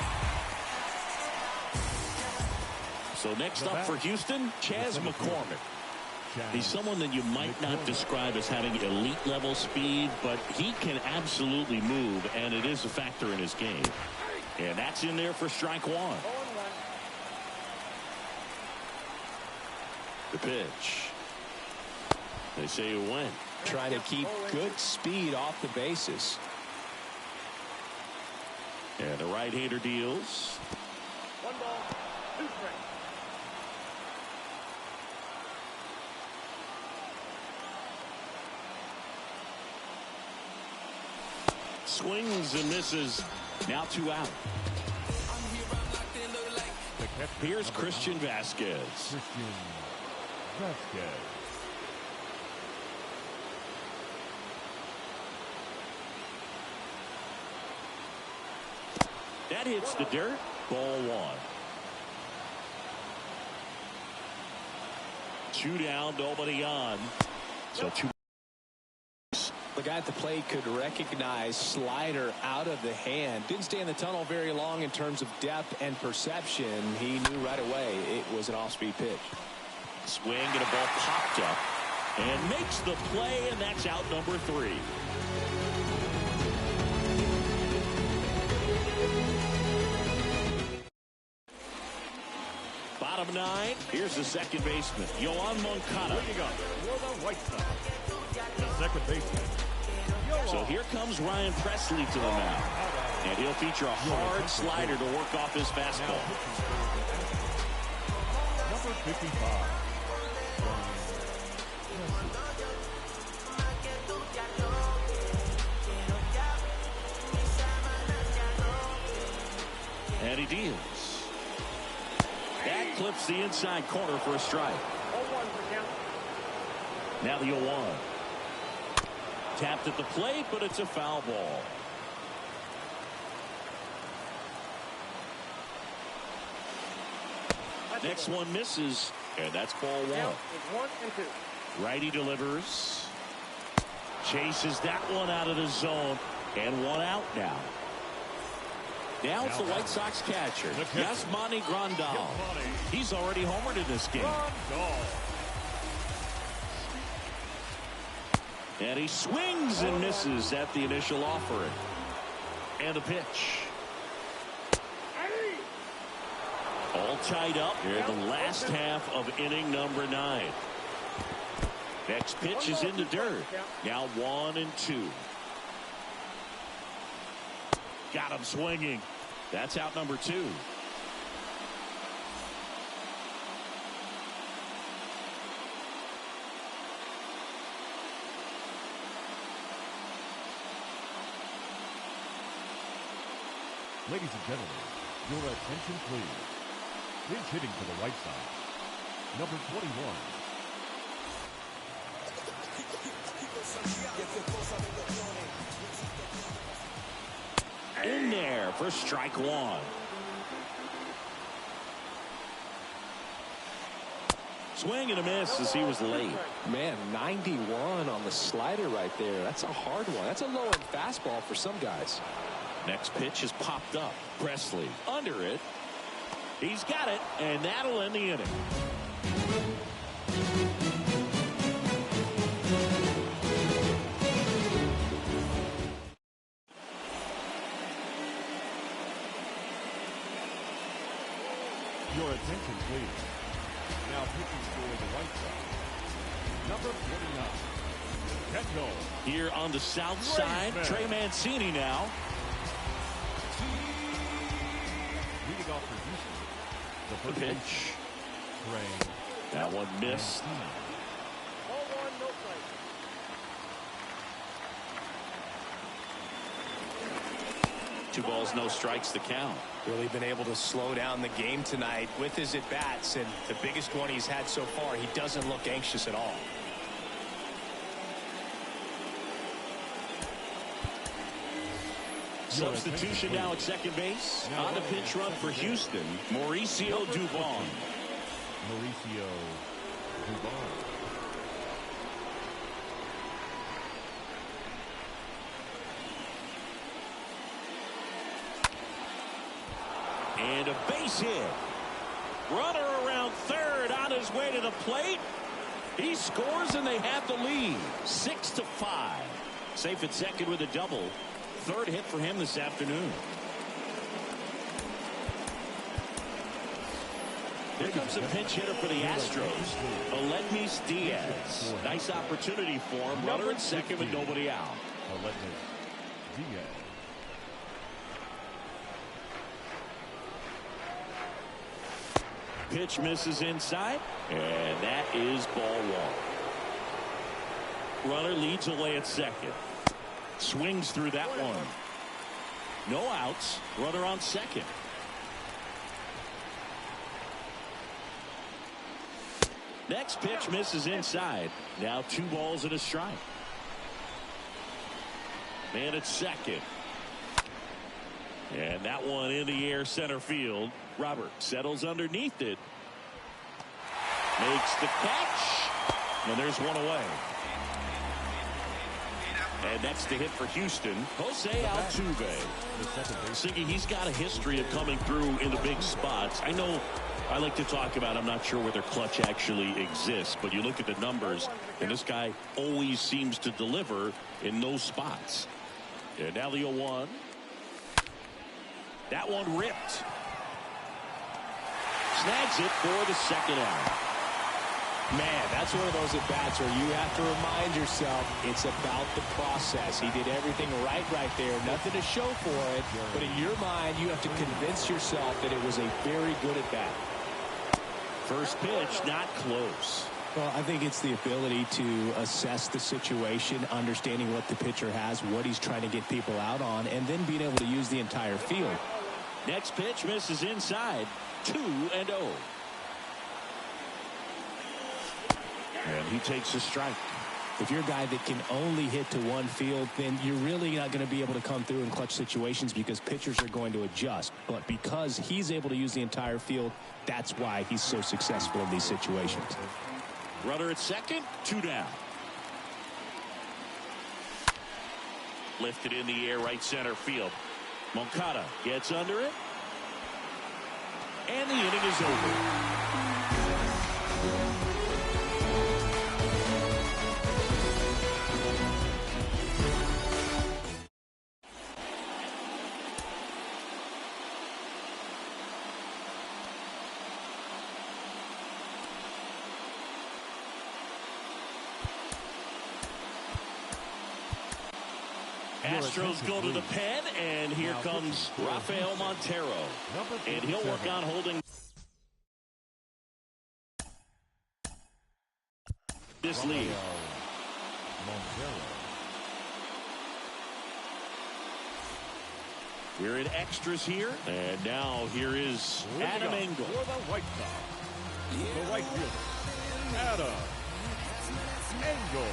So next up for Houston, Chas McCormick. He's someone that you might not describe as having elite level speed, but he can absolutely move, and it is a factor in his game. And that's in there for strike 1. The pitch. They say it went. Trying to keep good speed off the bases. And the right-hander deals. 1 ball, 2 strikes. Swings and misses. Now 2 out. Here's Christian Vasquez. Christian Vasquez. That hits the dirt. Ball 1. 2 down, nobody on. So 2. The guy at the plate could recognize slider out of the hand. Didn't stay in the tunnel very long in terms of depth and perception. He knew right away it was an off-speed pitch. Swing and a ball popped up and makes the play, and that's out number 3. Bottom 9, here's the second baseman, Yoan Moncada. Leading up for the White Sox, the second baseman. So here comes Ryan Presley to the mound, and he'll feature a hard slider to work off his fastball. Number 55. And he deals. That clips the inside corner for a strike. 0-1 for count. Now the 0-1. Tapped at the plate, but it's a foul ball. Next one misses, and that's ball 1. Count is 1 and 2. Righty delivers. Chases that one out of the zone, and 1 out now. Now it's the White Sox catcher, Yasmani Grandal. He's already homered in this game. And he swings and misses at the initial offering. And the pitch. All tied up here in the last half of inning number 9. Next pitch is in the dirt. Now 1-2. Got him swinging. That's out number 2. Ladies and gentlemen, your attention please. Pinch hitting for the White Sox, number 21. In there for strike 1. Swing and a miss as he was late. Man, 91 on the slider right there. That's a hard one. That's a low-end fastball for some guys. Next pitch has popped up. Presley under it. He's got it, and that'll end the inning. Your attention, please. Now pitching for the White Sox, number 49, Kendall. Here on the south side, Trey Mancini now. Leading off for Houston. The pitch. Trey. That one missed. Ball 1, no strikes. 2 balls, no strikes to count. Really been able to slow down the game tonight with his at-bats, and the biggest one he's had so far, he doesn't look anxious at all. Substitution now at second base. On the pinch run for Houston, Mauricio Dubon. Mauricio Dubon. And a base hit. Runner around third on his way to the plate. He scores and they have the lead. 6-5. Safe at second with a double. Third hit for him this afternoon. Here comes a pinch hitter for the Astros, Aledmys Diaz. Nice opportunity for him. Runner at second with nobody out. Aledmys Diaz. Pitch misses inside, and that is ball 1. Runner leads away at second. Swings through that one. No outs. Runner on second. Next pitch misses inside. Now 2 balls and a strike. Man at second. And that one in the air center field. Robert settles underneath it. Makes the catch. And there's one away. And next to hit for Houston, Jose Altuve. Siggy, he's got a history of coming through in the big spots. I know I like to talk about, I'm not sure whether clutch actually exists, but you look at the numbers, and this guy always seems to deliver in those spots. And now the 0-1. That one ripped. Snags it for the second out. Man, that's one of those at-bats where you have to remind yourself it's about the process. He did everything right there. Nothing to show for it. But in your mind, you have to convince yourself that it was a very good at-bat. First pitch, not close. Well, I think it's the ability to assess the situation, understanding what the pitcher has, what he's trying to get people out on, and then being able to use the entire field. Next pitch misses inside. 2-0. And he takes a strike. If you're a guy that can only hit to one field, then you're really not going to be able to come through in clutch situations because pitchers are going to adjust. But because he's able to use the entire field, that's why he's so successful in these situations. Runner at second, 2 down. Lifted in the air, right center field. Moncada gets under it. And the inning is over. Astros go to the pen, and here comes Rafael Montero. And he'll work on holding this lead. We're in extras here, and now here is Adam Engel. For the White Sox, the right fielder, Adam Engel.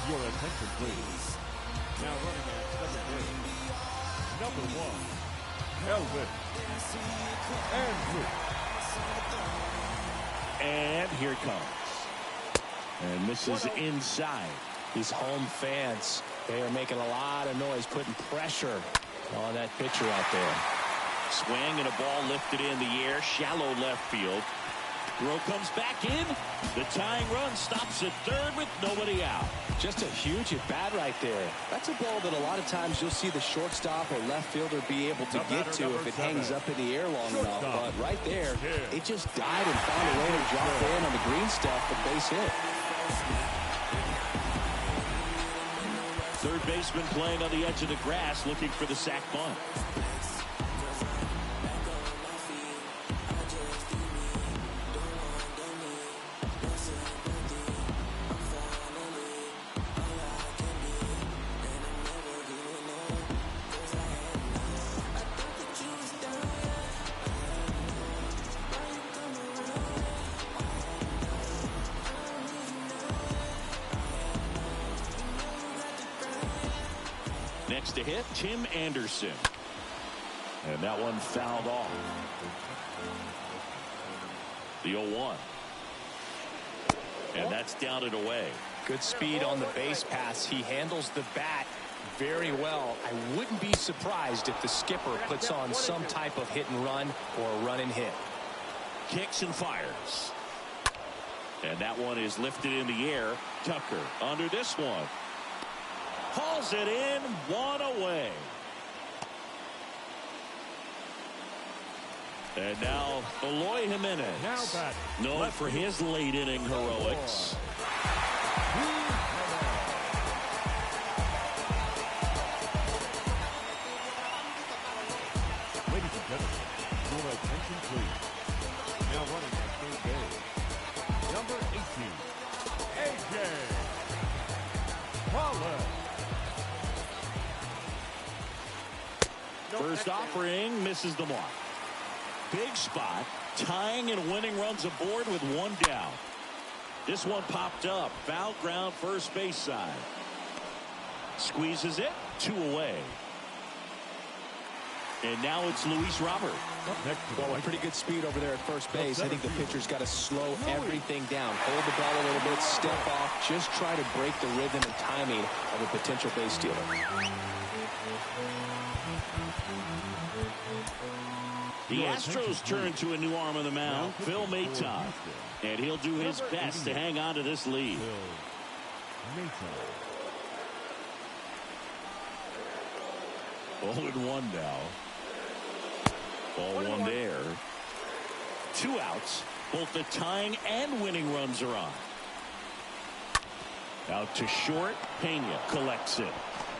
Your attention, please. Now running at second base, number 1, Elvis Andrews. And here it comes. And this is inside. These home fans, they are making a lot of noise, putting pressure on that pitcher out there. Swing and a ball lifted in the air, shallow left field. Throw comes back in. The tying run stops at third with nobody out. Just a huge at bat right there. That's a ball that a lot of times you'll see the shortstop or left fielder be able to get to if it hangs up in the air long enough. But right there, it just died and found a way to drop in on the green stuff for base hit. Third baseman playing on the edge of the grass, looking for the sac bunt. Next to hit, Tim Anderson. And that one fouled off. The 0-1. And that's down and away. Good speed on the base pass. He handles the bat very well. I wouldn't be surprised if the skipper puts on some type of hit and run or a run and hit. Kicks and fires. And that one is lifted in the air. Tucker under this one. Hauls it in, one away. And now Eloy Jimenez, known for his late inning heroics. Ladies and gentlemen, your attention please. Now running at third base, number 18, A.J. Wallace. First offering misses the mark. Big spot, tying and winning runs aboard with one down. This one popped up, foul ground first base side. Squeezes it, 2 away. And now it's Luis Robert. Well, a pretty good speed over there at first base. I think the pitcher's got to slow everything down. Hold the ball a little bit, step off, just try to break the rhythm and timing of a potential base stealer. The Astros turn to a new arm on the mound, Phil Maton. And he'll do his best to hang on to this lead. 0-1 now. Ball one there. 2 outs. Both the tying and winning runs are on. Out to short. Pena collects it.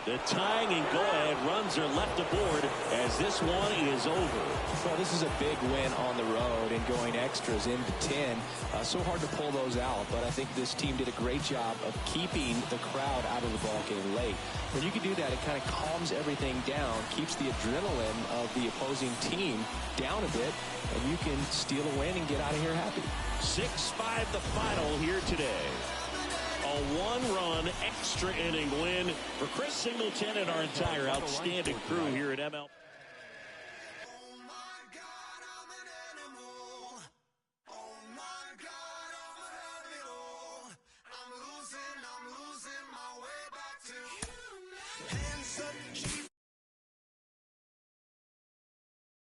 The tying and go-ahead runs are left aboard as this one is over. Well, this is a big win on the road and going extras into 10. So hard to pull those out, but I think this team did a great job of keeping the crowd out of the ball game late. When you can do that, it kind of calms everything down, keeps the adrenaline of the opposing team down a bit, and you can steal a win and get out of here happy. 6-5 the final here today. A 1-run extra inning win for Chris Singleton and our entire outstanding crew here at ML.